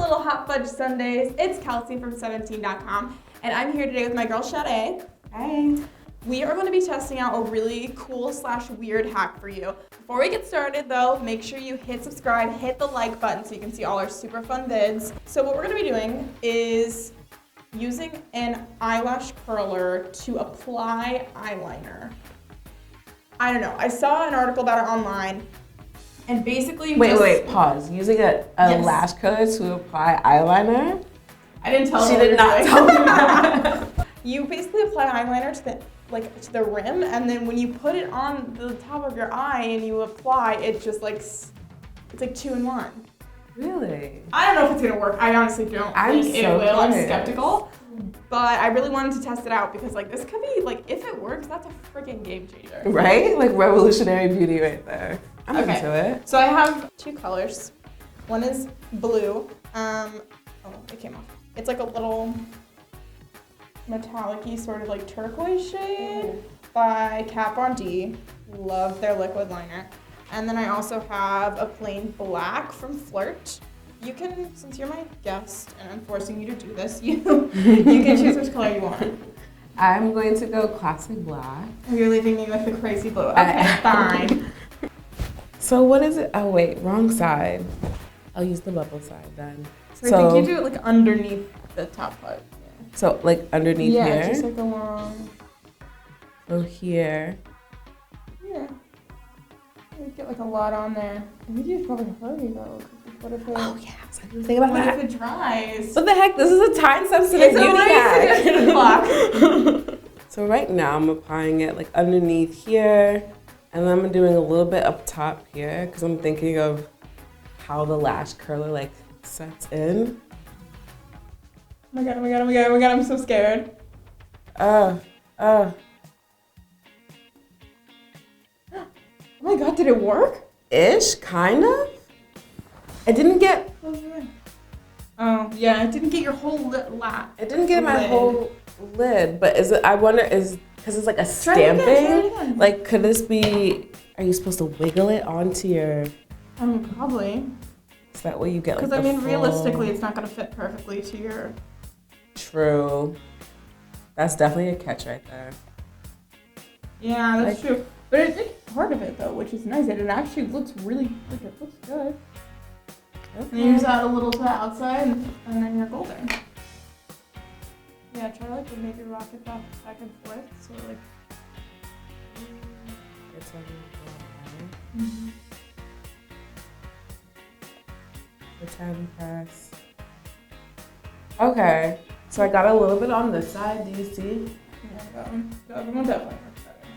little hot fudge sundaes. It's Kelsey from 17.com, and I'm here today with my girl Sade. Hey. We are going to be testing out a really cool / weird hack for you. Before we get started though, make sure you hit subscribe, hit the like button so you can see all our super fun vids. So what we're going to be doing is using an eyelash curler to apply eyeliner. I don't know, I saw an article about it online, and basically Wait, pause. Using a Yes. lash curler to apply eyeliner? I didn't tell She her did not tell me that. You basically apply eyeliner to the rim, and then when you put it on the top of your eye and you apply, it just it's like 2-in-1. Really? I don't know if it's gonna work. I honestly don't I'm think it so will. I'm curious. skeptical, but I really wanted to test it out because this could be if it works, that's a freaking game changer. Right? Like revolutionary beauty right there. I'm into it. So I have 2 colors. One is blue. Oh, it came off. It's like a little metallic-y sort of turquoise shade by Kat Von D. Love their liquid liner. And then I also have a plain black from Flirt. You can, since you're my guest and I'm forcing you to do this, you can choose which color you want. I'm going to go classic black. Oh, you're leaving me with the crazy blue. Okay, fine. So what is it? Oh wait, wrong side. I'll use the bubble side then. So I think you do it underneath the top part. So underneath here? Yeah, just along. So here. Yeah. You get a lot on there. I think you probably hurry though. What if it? Oh yeah, I didn't think about that. What if it dries? What the heck? This is a time-sensitive beauty hack. So right now I'm applying it underneath here, and then I'm doing a little bit up top here because I'm thinking of how the lash curler sets in. Oh my god, oh my god, oh my god, oh my god, I'm so scared. Oh my god, did it work? Ish, kind of. I didn't get. Oh yeah, it didn't get your whole lap. It didn't get my whole lid, but is it? I wonder because it's a Try it stamping. again. Could this be? Are you supposed to wiggle it onto your? Probably. Is that way you get Because realistically, it's not gonna fit perfectly to your. True. That's definitely a catch right there. Yeah, that's true. But it did part of it though, which is nice. And it actually looks really, it looks good. Okay. And you just add a little to the outside, and then you're golden. Yeah, try to maybe rock it back and forth. So It's pretend press. Okay, so I got a little bit on this side. Do you see? Yeah, that one definitely works better.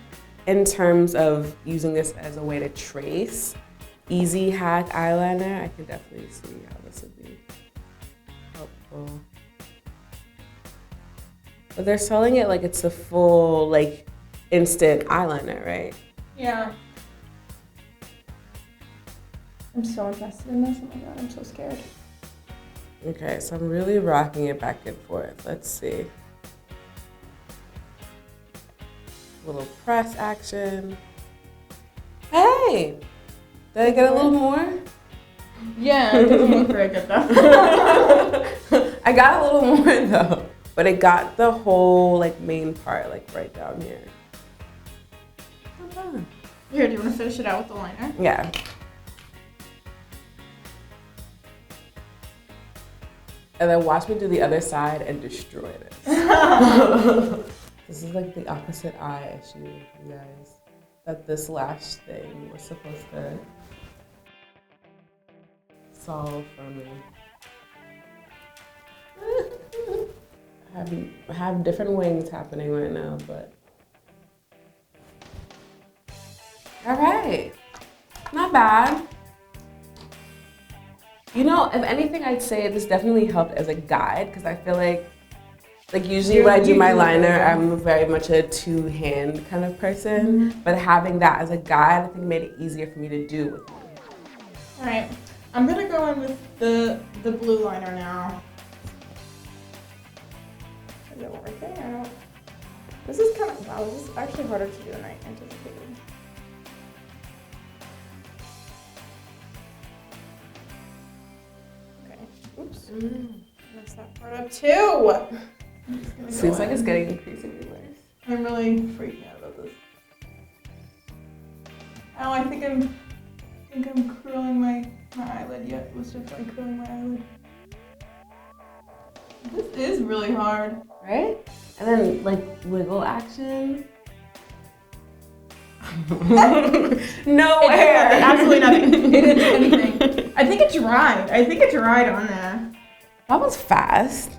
In terms of using this as a way to trace easy hack eyeliner, I can definitely see how this would be helpful. But they're selling it like it's a full, instant eyeliner, right? Yeah. I'm so invested in this. Oh my god, I'm so scared. Okay, so I'm really rocking it back and forth. Let's see. Little press action. Hey! Did I get a little more? Yeah, it doesn't look very good though. I got a little more though. But it got the whole main part right down here. Here, do you want to finish it out with the liner? Yeah. And then watch me do the other side and destroy this. This is the opposite eye issue, you guys. That this lash thing was supposed to solve for me. I have different wings happening right now, but. All right, not bad. You know, if anything, I'd say this definitely helped as a guide because I feel like usually when I do my liner, I'm very much a 2-hand kind of person. Mm-hmm. But having that as a guide, I think made it easier for me to do with one hand. All right, I'm gonna go in with the blue liner now. Is it working? I don't. This is kind of wow. This is actually harder to do than I anticipated. Okay. Oops. Mess that part up too. Seems like it's getting increasingly worse. I'm really freaking out about this. Oh, I think I'm curling my eyelid yet. It was definitely curling my eyelid. This is really hard. Right? And then like wiggle action. Nowhere. Absolutely nothing. It didn't do anything. I think it dried. On there. That was fast.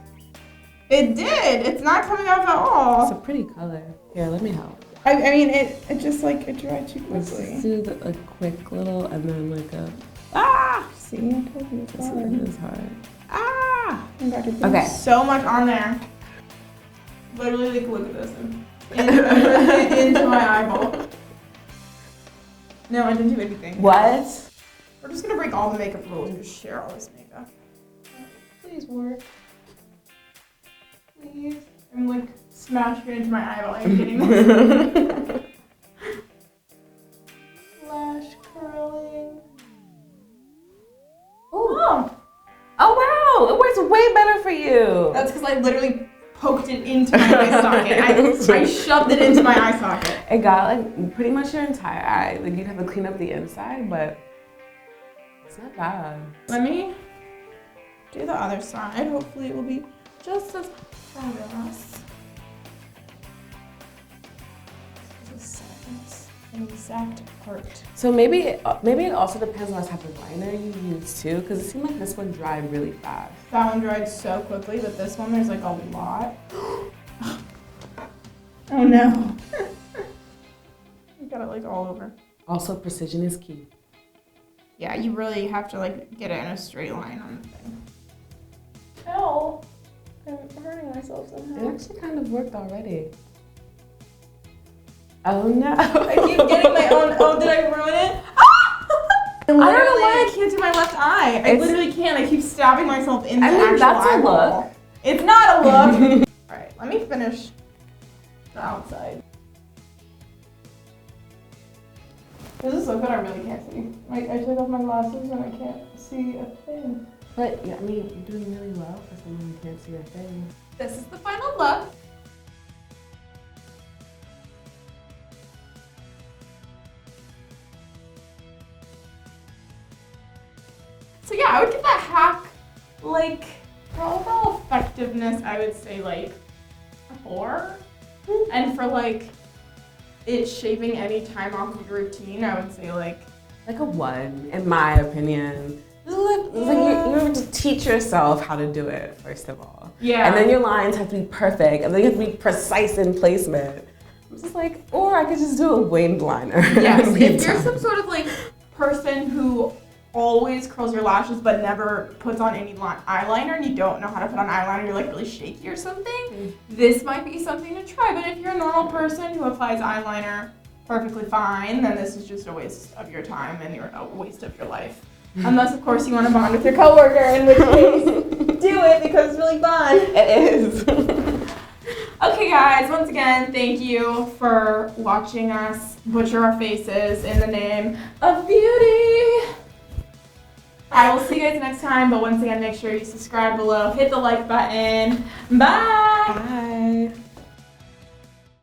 It did. It's not coming off at all. It's a pretty color. Here, let me help. I mean, it just like it dried too Let's quickly. just do a quick little and then like a See, I told you it's hard. It is hard. Oh my God, you're putting Okay. so much on there. Literally, like, look at this. Into my eyeball. No, I didn't do anything. What? We're just gonna break all the makeup rules and just share all this makeup. Please work. Please. I'm like smashing it into my eyeball. I'm getting this. Lash curling. Oh wow! It works way better for you. That's because I literally poked it into my eye socket. I shoved it into my eye socket. It got like pretty much your entire eye. Like you'd have to clean up the inside, but it's not bad. Let me do the other side. Hopefully it will be just as fabulous. An exact part. So maybe it also depends on what type of liner you use too, because it seemed like this one dried really fast. That one dried so quickly, but this one there's like a lot. Oh no. You got it like all over. Also, precision is key. Yeah, you really have to like get it in a straight line on the thing. Ow! I'm hurting myself somehow. It actually kind of worked already. Oh no! I keep getting my own. Oh, did I ruin it? I don't know why I can't do my left eye. I literally can't. I keep stabbing myself in the actual that's eyeball. a look. It's not a look. All right, let me finish the outside. This is so good. I really can't see. I took off my glasses and I can't see a thing. But yeah, I mean, you're doing really well for someone who can't see a thing. This is the final look. So yeah, I would give that hack, like, for overall effectiveness, I would say like a 4. And for like it shaving any time off of your routine, I would say like a 1, in my opinion. It's like you have to teach yourself how to do it, first of all. Yeah. And then your lines have to be perfect, and then you have to be precise in placement. I'm just like, or I could just do a winged liner. Yes, if you're some sort of like person who always curls your lashes but never puts on any eyeliner and you don't know how to put on eyeliner, you're like really shaky or something, this might be something to try. But if you're a normal person who applies eyeliner perfectly fine, then this is just a waste of your time and a waste of your life. Unless, of course, you want to bond with your coworker, in which case, do it because it's really fun. It is. Okay, guys, once again, thank you for watching us butcher our faces in the name of beauty. I will see you guys next time, but once again, make sure you subscribe below, hit the like button. Bye! Bye.